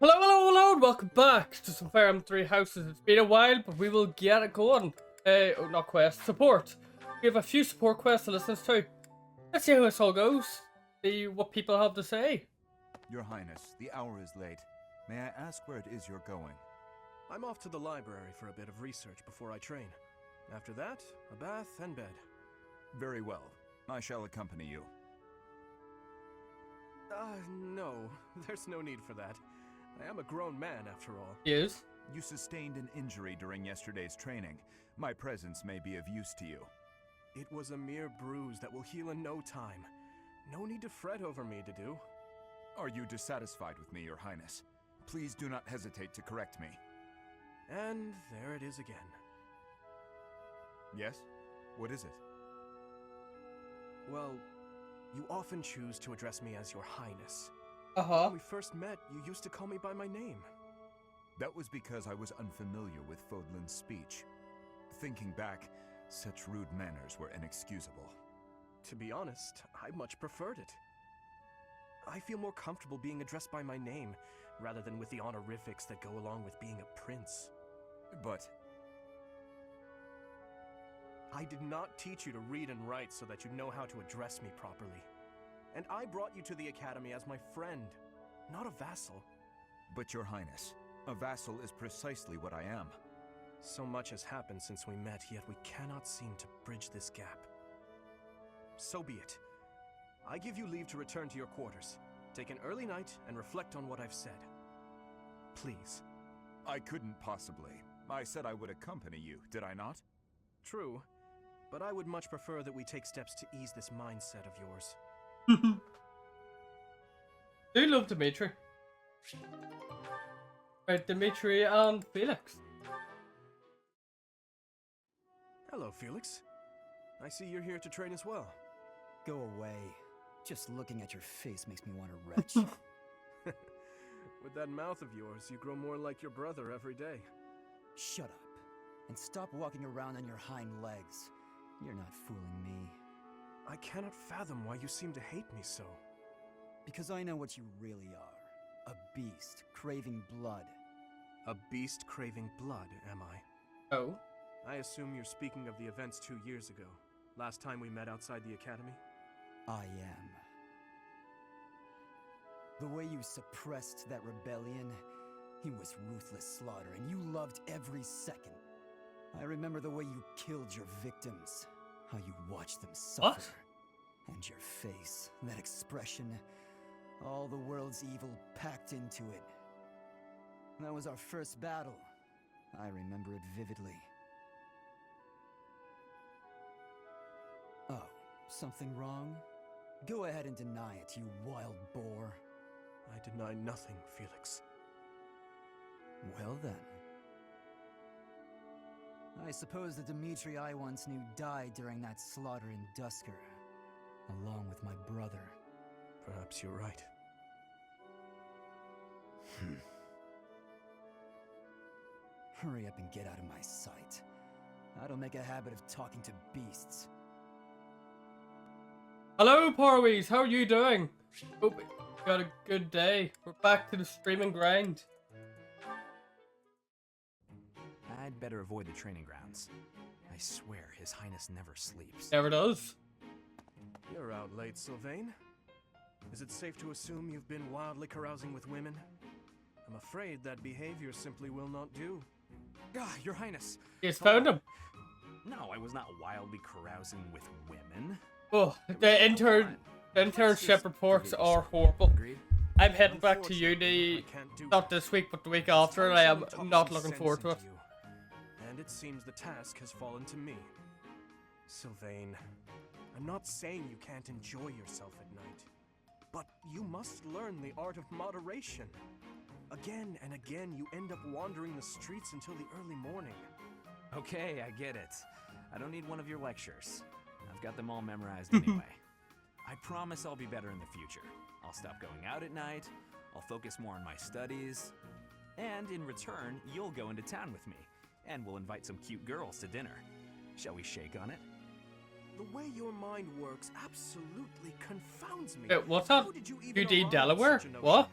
Hello, hello, hello, and welcome back to some Fire Emblem 3 houses. It's been a while, but we will get it going. Not quest, support. We have a few support quests to listen to. Let's see how this all goes. See what people have to say. Your Highness, the hour is late. May I ask where it is you're going? I'm off to the library for a bit of research before I train. After that, a bath and bed. Very well. I shall accompany you. No. There's no need for that. I am a grown man, after all. Yes. You sustained an injury during yesterday's training. My presence may be of use to you. It was a mere bruise that will heal in no time. No need to fret over me, Dedue. Are you dissatisfied with me, Your Highness? Please do not hesitate to correct me. And there it is again. Yes? What is it? Well, you often choose to address me as Your Highness. Uh-huh. When we first met, you used to call me by my name. That was because I was unfamiliar with Fodlan's speech. Thinking back, such rude manners were inexcusable. To be honest, I much preferred it. I feel more comfortable being addressed by my name, rather than with the honorifics that go along with being a prince. But I did not teach you to read and write so that you know how to address me properly. And I brought you to the academy as my friend, not a vassal. Your Highness, a vassal is precisely what I am. So much has happened since we met, yet we cannot seem to bridge this gap. So be it. I give you leave to return to your quarters. Take an early night and reflect on what I've said. Please. I couldn't possibly. I said I would accompany you, did I not? True, but I would much prefer that we take steps to ease this mindset of yours. Do love Dimitri. Right, Dimitri and Felix. Hello, Felix. I see you're here to train as well. Go away. Just looking at your face makes me want to retch. With that mouth of yours, you grow more like your brother every day. Shut up. And stop walking around on your hind legs. You're not fooling me. I cannot fathom why you seem to hate me so. Because I know what you really are. A beast, craving blood. A beast craving blood, am I? Oh. I assume you're speaking of the events 2 years ago. Last time we met outside the academy? I am. The way you suppressed that rebellion, it was ruthless slaughter, and you loved every second. I remember the way you killed your victims, how you watched them suffer. What? And your face, that expression, all the world's evil packed into it. That was our first battle. I remember it vividly. Oh, something wrong? Go ahead and deny it, you wild boar. I deny nothing, Felix. Well then. I suppose the Dimitri I once knew died during that slaughter in Dusker, along with my brother. Perhaps you're right. Hurry up and get out of my sight. I don't make a habit of talking to beasts. Hello, Parwees. How are you doing? Hope you got a good day. We're back to the streaming grind. I'd better avoid the training grounds. I swear His Highness never sleeps. Never does. You're out late, Sylvain. Is it safe to assume you've been wildly carousing with women? I'm afraid that behavior simply will not do. Ah, Your Highness! He's found him. No, I was not wildly carousing with women. Oh, the internship reports are horrible. Agreed? I'm heading back to Unfortunately, uni, I can't do not that. this week, but the week It's after, and time I am someone talks not some looking sense forward to it. into you. And it seems the task has fallen to me. Sylvain, I'm not saying you can't enjoy yourself at night, but you must learn the art of moderation. Again and again, you end up wandering the streets until the early morning. Okay, I get it. I don't need one of your lectures. I've got them all memorized anyway. I promise I'll be better in the future. I'll stop going out at night, I'll focus more on my studies, and in return, you'll go into town with me, and we'll invite some cute girls to dinner. Shall we shake on it? The way your mind works absolutely confounds me. Wait, what's that? How did you even UD arrive at Delaware? such a notion? What?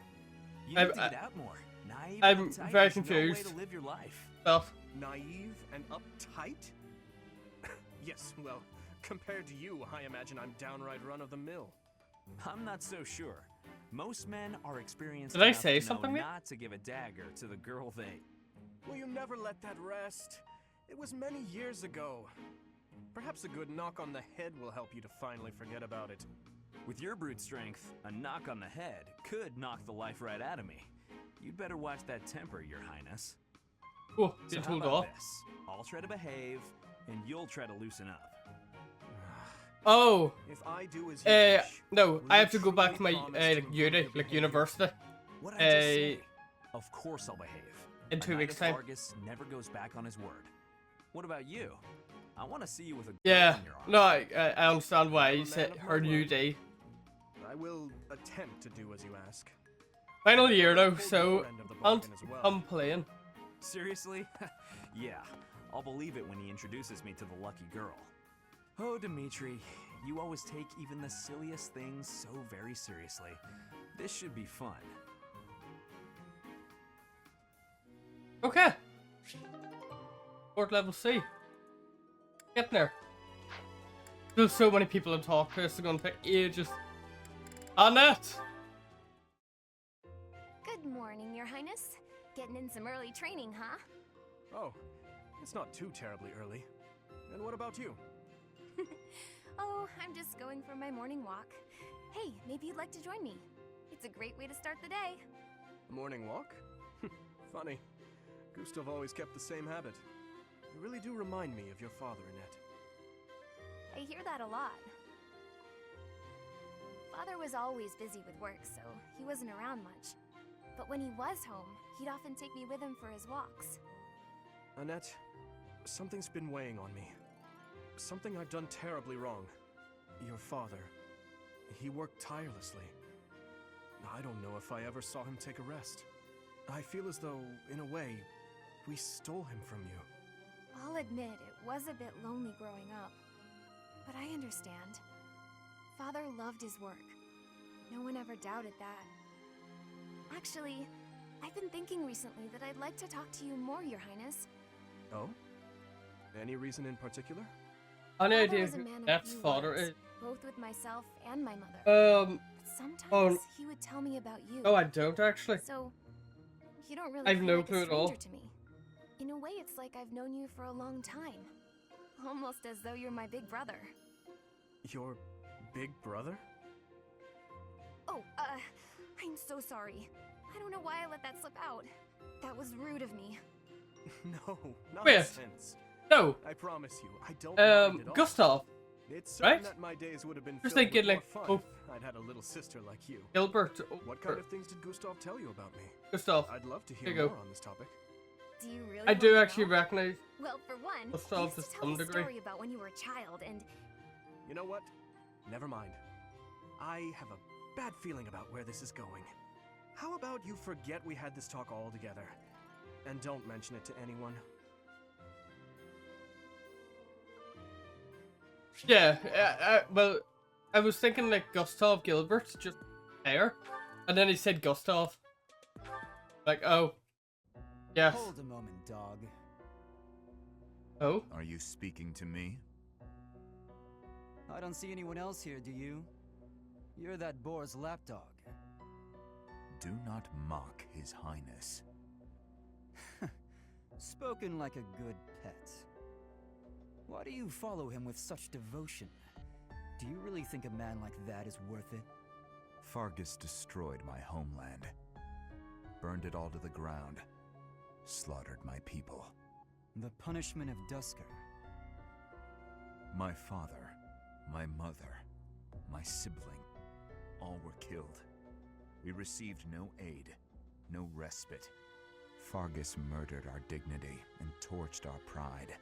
You I- need to I- get out more. Naive I'm and uptight very is no way confused. to live your life. Stuff. Naive and uptight? Yes, well, compared to you, I imagine I'm downright run-of-the-mill. I'm not so sure. Most men are experienced Did I enough say to something know there? not to give a dagger to the girl they... Will you never let that rest? It was many years ago. Perhaps a good knock on the head will help you to finally forget about it. With your brute strength, a knock on the head could knock the life right out of me. You'd better watch that temper, Your Highness. Oh, So being how told about off. this? I'll try to behave, and you'll try to loosen up. Oh, If I do as you wish, no, will I you have to go back truly to my promise to improve your like behavior? university What I just Uh, say? Of course I'll behave. in A 2 knight weeks' of time. Vargas never goes back on his word. What about you? I want to see you with a girl Yeah, in your arm. no, I understand why I'm a you said man of her my new word. day. I will attempt to do as you ask. Final year though, Hold so your end of the can't bargain as well. complain. Seriously? Yeah, I'll believe it when he introduces me to the lucky girl. Oh, Dimitri, you always take even the silliest things so very seriously. This should be fun. Okay. Sport level C. Getting there. There's so many people to talk to, it's gonna take ages. Annette! Good morning, Your Highness. Getting in some early training, huh? Oh, it's not too terribly early. And what about you? Oh, I'm just going for my morning walk. Hey, maybe you'd like to join me. It's a great way to start the day. A morning walk? Funny. Gustav always kept the same habit. You really do remind me of your father, Annette. I hear that a lot. Father was always busy with work, so he wasn't around much. But when he was home, he'd often take me with him for his walks. Annette, something's been weighing on me. Something I've done terribly wrong. Your father, he worked tirelessly. I don't know if I ever saw him take a rest. I feel as though, in a way, we stole him from you. I'll admit it was a bit lonely growing up. But I understand. Father loved his work. No one ever doubted that. Actually, I've been thinking recently that I'd like to talk to you more, Your Highness. Oh? Any reason in particular? Any Father idea was a who man of Annette's few father words, is? both with myself and my mother. But Sometimes he would tell me about you. oh, I don't actually. So, you don't really I've feel no like clue a at all. stranger to me. In a way, it's like I've known you for a long time. Almost as though you're my big brother. Your big brother? Oh, I'm so sorry. I don't know why I let that slip out. That was rude of me. No, Wait. nonsense. No, I promise you, I don't mind at all. Gustav, It's certain right? that my days would have been Just filled thinking, with more like, fun oh. if I'd had a little sister like you. Gilbert, What kind of things did Gustav tell you about me? Gustav. I'd love to Here hear you go. more on this topic. Do you really I do wanna actually know? recognize. Well, for one, Let's he solve used this to to tell me some a degree. story about when you were a child, and You know what? Never mind. I have a bad feeling about where this is going. How about you forget we had this talk altogether, and don't mention it to anyone? Yeah, well, I was thinking like Gustav Gilbert, just there, and then he said Gustav. Like, oh, yes. Hold a moment, dog. Oh, Are you speaking to me? I don't see anyone else here, do you? You're that boar's lapdog. Do not mock His Highness. Spoken like a good pet. Why do you follow him with such devotion? Do you really think a man like that is worth it? Fargus destroyed my homeland, burned it all to the ground, slaughtered my people. The punishment of Dusker. My father, my mother, my sibling, all were killed. We received no aid, no respite. Fargus murdered our dignity and torched our pride.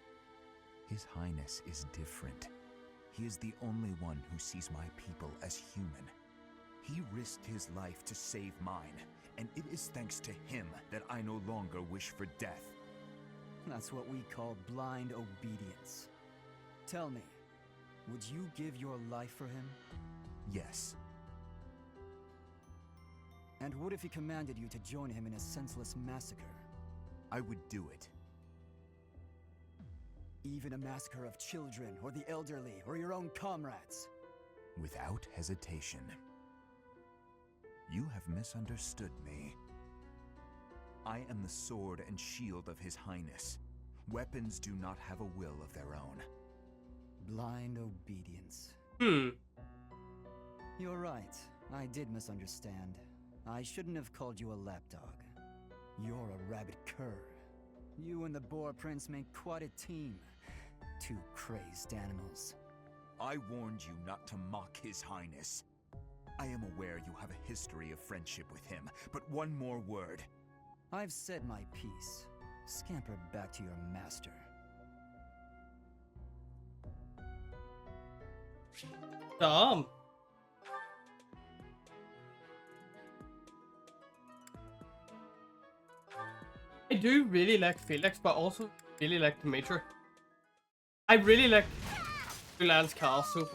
His Highness is different. He is the only one who sees my people as human. He risked his life to save mine, and it is thanks to him that I no longer wish for death. That's what we call blind obedience. Tell me, would you give your life for him? Yes. And what if he commanded you to join him in a senseless massacre? I would do it. Even a massacre of children, or the elderly, or your own comrades? Without hesitation. You have misunderstood me. I am the sword and shield of His Highness. Weapons do not have a will of their own. Blind obedience. You're right. I did misunderstand. I shouldn't have called you a lapdog. You're a rabid cur. You and the Boar Prince make quite a team. Two crazed animals. I warned you not to mock His Highness. I am aware you have a history of friendship with him, but one more word. I've said my piece. Scamper back to your master. Damn. I do really like Felix, but also really like Dimitri. I really like Ulan's castle.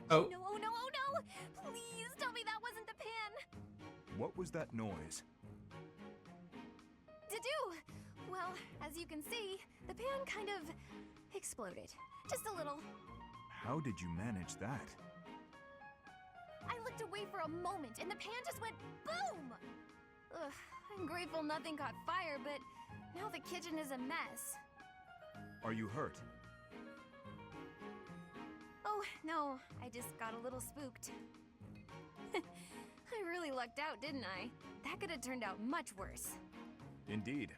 Oh. No, oh no, oh no! Please tell me that wasn't the pan! What was that noise? Dedue! Well, as you can see, the pan kind of exploded. Just a little. How did you manage that? I looked away for a moment, and the pan just went boom! Ugh, I'm grateful nothing caught fire, but now the kitchen is a mess. Are you hurt? Oh, no, I just got a little spooked. I really lucked out, didn't I? That could have turned out much worse. Indeed.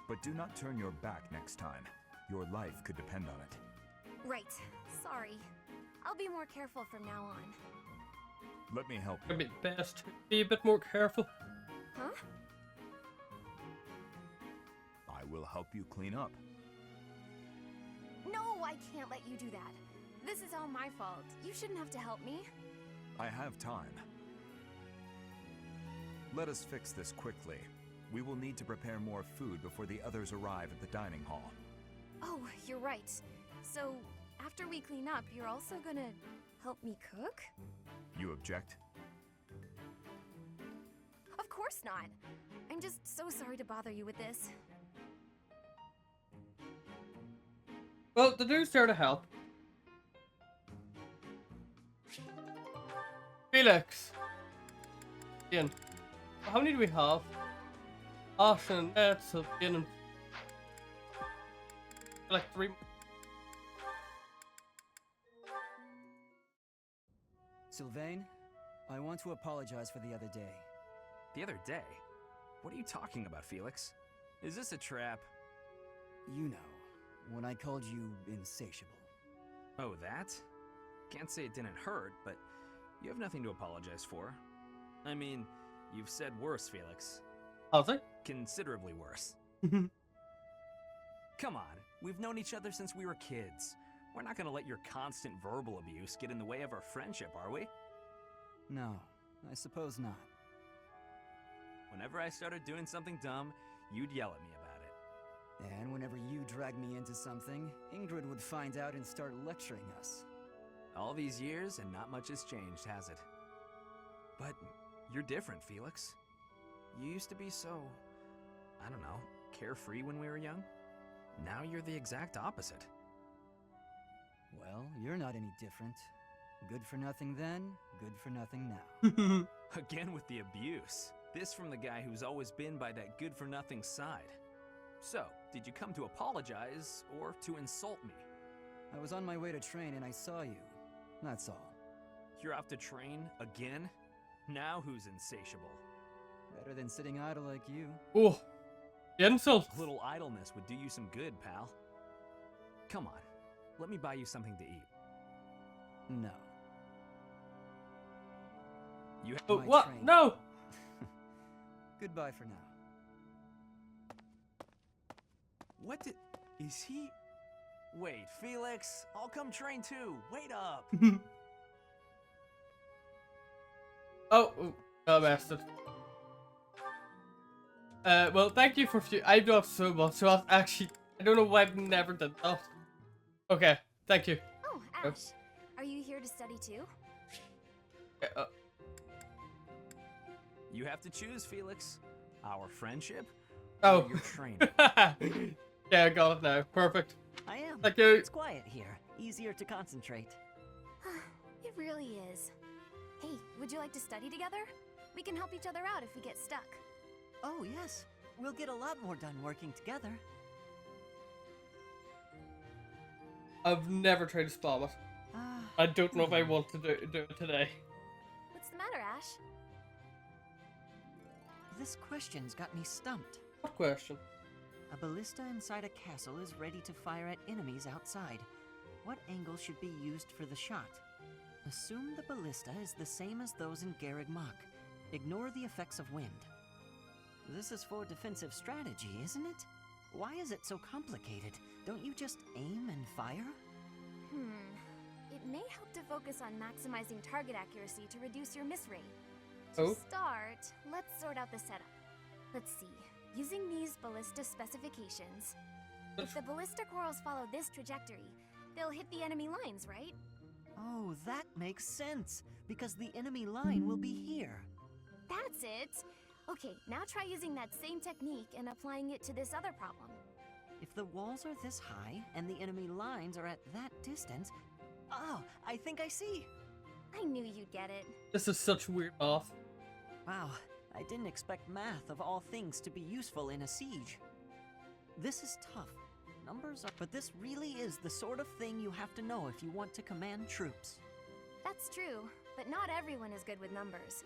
But do not turn your back next time. Your life could depend on it. Right, sorry. I'll be more careful from now on. Let me help you. It'd be best to be a bit more careful. Huh? I will help you clean up. No, I can't let you do that. This is all my fault. You shouldn't have to help me. I have time. Let us fix this quickly. We will need to prepare more food before the others arrive at the dining hall. Oh, you're right. So, after we clean up, you're also gonna help me cook? You object? Of course not. I'm just so sorry to bother you with this. Well, the dude's there to help. Felix. Ian. How many do we have? Ashen, Edsel, Ian, and... like 3. Sylvain, I want to apologize for the other day. The other day? What are you talking about, Felix? Is this a trap? You know, when I called you insatiable. Oh, that? Can't say it didn't hurt, but you have nothing to apologize for. I mean, you've said worse, Felix. How's it? Considerably worse. Come on, we've known each other since we were kids. We're not gonna let your constant verbal abuse get in the way of our friendship, are we? No, I suppose not. Whenever I started doing something dumb, you'd yell at me about it. And whenever you dragged me into something, Ingrid would find out and start lecturing us. All these years and not much has changed, has it? But you're different, Felix. You used to be so, I don't know, carefree when we were young. Now you're the exact opposite. Well, you're not any different. Good for nothing then, good for nothing now. Again with the abuse. This from the guy who's always been by that good-for-nothing side. So, did you come to apologize or to insult me? I was on my way to train and I saw you. That's all. You're off to train again? Now who's insatiable? Better than sitting idle like you. Oh, the insult. A little idleness would do you some good, pal. Come on, let me buy you something to eat. No. You Oh, My what? train. No! Goodbye for now. What did... Is he... Wait, Felix, I'll come train too. Wait up. Oh, I messed it. Well, thank you for I've done so much, so I've actually, I don't know why I've never done that. Okay, thank you. Oh, Ash. Are you here here to study too? You have to choose, Felix. Our friendship Oh. or your training. Yeah, I got it now. Perfect. I am. Thank you. It's quiet here. Easier to concentrate. It really is. Hey, would you like to study together? We can help each other out if we get stuck. Oh, yes. We'll get a lot more done working together. I've never tried to spam it. I don't know if I want to do it today. What's the matter, Ash? This question's got me stumped. What question? A ballista inside a castle is ready to fire at enemies outside. What angle should be used for the shot? Assume the ballista is the same as those in Garreg Mach. Ignore the effects of wind. This is for defensive strategy, isn't it? Why is it so complicated? Don't you just aim and fire? It may help to focus on maximizing target accuracy to reduce your miss rate. Oh. To start, let's sort out the setup. Let's see. Using these ballista specifications, if the ballista corals follow this trajectory, they'll hit the enemy lines, right? Oh, that makes sense, because the enemy line will be here. That's it! Okay, now try using that same technique and applying it to this other problem. If the walls are this high and the enemy lines are at that distance... Oh, I think I see! I knew you'd get it. This is such weird math. Wow, I didn't expect math of all things to be useful in a siege. This is tough. Numbers are... But this really is the sort of thing you have to know if you want to command troops. That's true, but not everyone is good with numbers.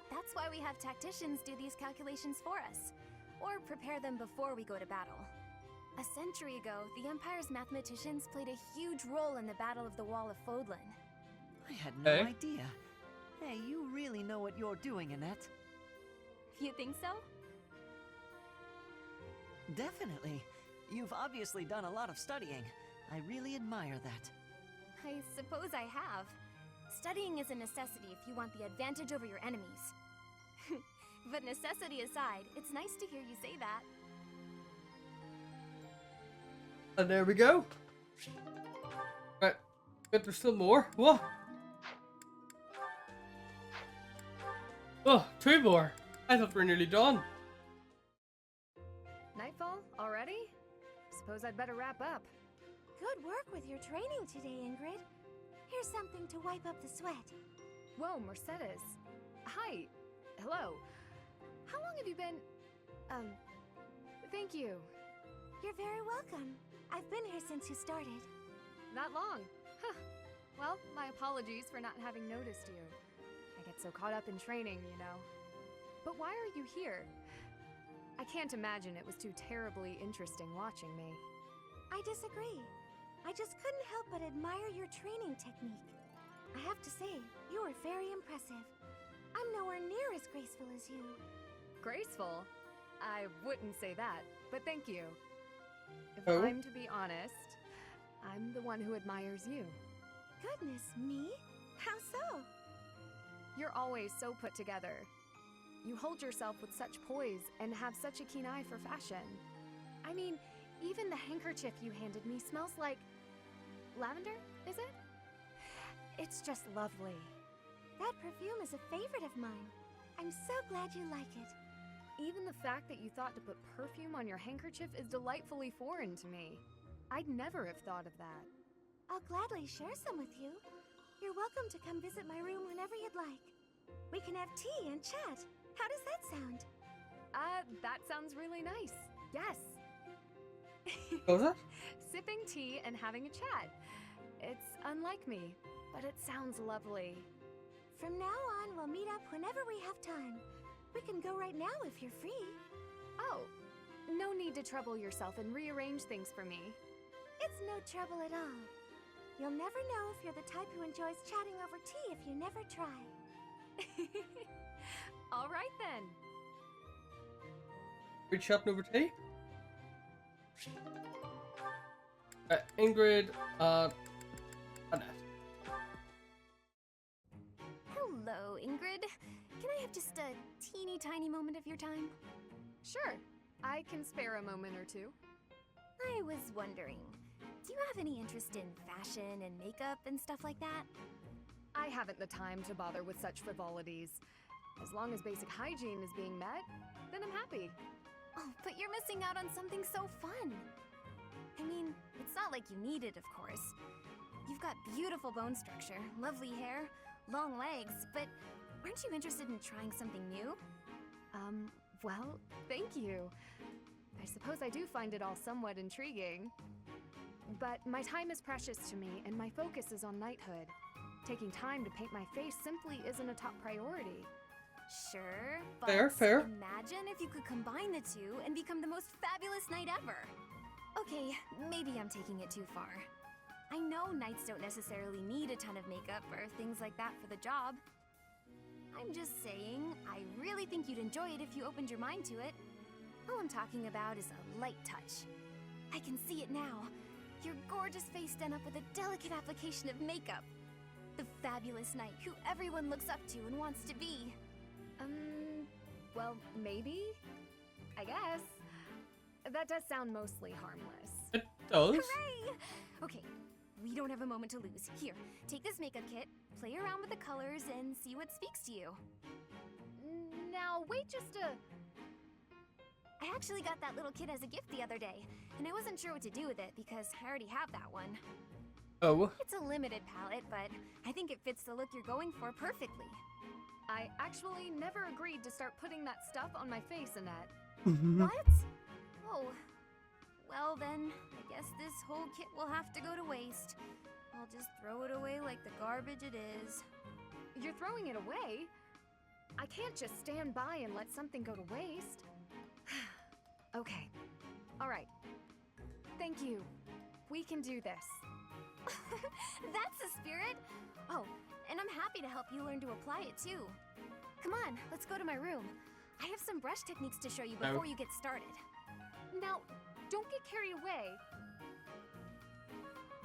That's why we have tacticians do these calculations for us, or prepare them before we go to battle. A century ago, the Empire's mathematicians played a huge role in the Battle of the Wall of Fodlan. I had no Hey. idea. Hey, you really know what you're doing, Annette. You think so? Definitely. You've obviously done a lot of studying. I really admire that. I suppose I have. Studying is a necessity if you want the advantage over your enemies. But necessity aside, it's nice to hear you say that. And there we go. Right. But there's still more. What? Oh, 2 more. I thought we were nearly done. Nightfall already? Suppose I'd better wrap up. Good work with your training today, Ingrid. Here's something to wipe up the sweat. Whoa, Mercedes. Hi. Hello. How long have you been... Thank you. You're very welcome. I've been here since you started. That long? Huh. Well, my apologies for not having noticed you. I get so caught up in training, you know. But why are you here? I can't imagine it was too terribly interesting watching me. I disagree. I just couldn't help but admire your training technique. I have to say, you were very impressive. I'm nowhere near as graceful as you. Graceful? I wouldn't say that, but thank you. If Oh? I'm to be honest, I'm the one who admires you. Goodness me? How so? You're always so put together. You hold yourself with such poise and have such a keen eye for fashion. I mean, even the handkerchief you handed me smells like... lavender, is it? It's just lovely. That perfume is a favorite of mine. I'm so glad you like it. Even the fact that you thought to put perfume on your handkerchief is delightfully foreign to me. I'd never have thought of that. I'll gladly share some with you. You're welcome to come visit my room whenever you'd like. We can have tea and chat. How does that sound? That sounds really nice. Yes. What was it? Sipping tea and having a chat. It's unlike me, but it sounds lovely. From now on, we'll meet up whenever we have time. We can go right now if you're free. Oh, no need to trouble yourself and rearrange things for me. It's no trouble at all. You'll never know if you're the type who enjoys chatting over tea if you never try. All right then. We chatting over tea? Ingrid and Annette. Hello, Ingrid. Can I have just a teeny tiny moment of your time? Sure, I can spare a moment or two. I was wondering, do you have any interest in fashion and makeup and stuff like that? I haven't the time to bother with such frivolities. As long as basic hygiene is being met, then I'm happy. Oh, but you're missing out on something so fun. I mean, it's not like you need it, of course. You've got beautiful bone structure, lovely hair, long legs, but aren't you interested in trying something new? Well, thank you. I suppose I do find it all somewhat intriguing. But my time is precious to me, and my focus is on knighthood. Taking time to paint my face simply isn't a top priority. Sure, but Fair. imagine if you could combine the two and become the most fabulous knight ever. Okay, maybe I'm taking it too far. I know knights don't necessarily need a ton of makeup or things like that for the job. I'm just saying, I really think you'd enjoy it if you opened your mind to it. All I'm talking about is a light touch. I can see it now. Your gorgeous face done up with a delicate application of makeup. The fabulous knight who everyone looks up to and wants to be. Well, maybe? I guess. That does sound mostly harmless. It does. Hooray! Okay, we don't have a moment to lose. Here, take this makeup kit, play around with the colors, and see what speaks to you. Now, wait just a... I actually got that little kit as a gift the other day, and I wasn't sure what to do with it because I already have that one. Oh. It's a limited palette, but I think it fits the look you're going for perfectly. I actually never agreed to start putting that stuff on my face, Annette. What? Oh. Well then, I guess this whole kit will have to go to waste. I'll just throw it away like the garbage it is. You're throwing it away? I can't just stand by and let something go to waste. Okay. Alright. Thank you. We can do this. That's the spirit! Oh, and I'm happy to help you learn to apply it too. Come on, let's go to my room. I have some brush techniques to show you before you get started. Now, don't get carried away.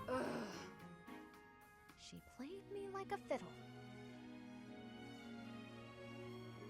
Ugh. She played me like a fiddle.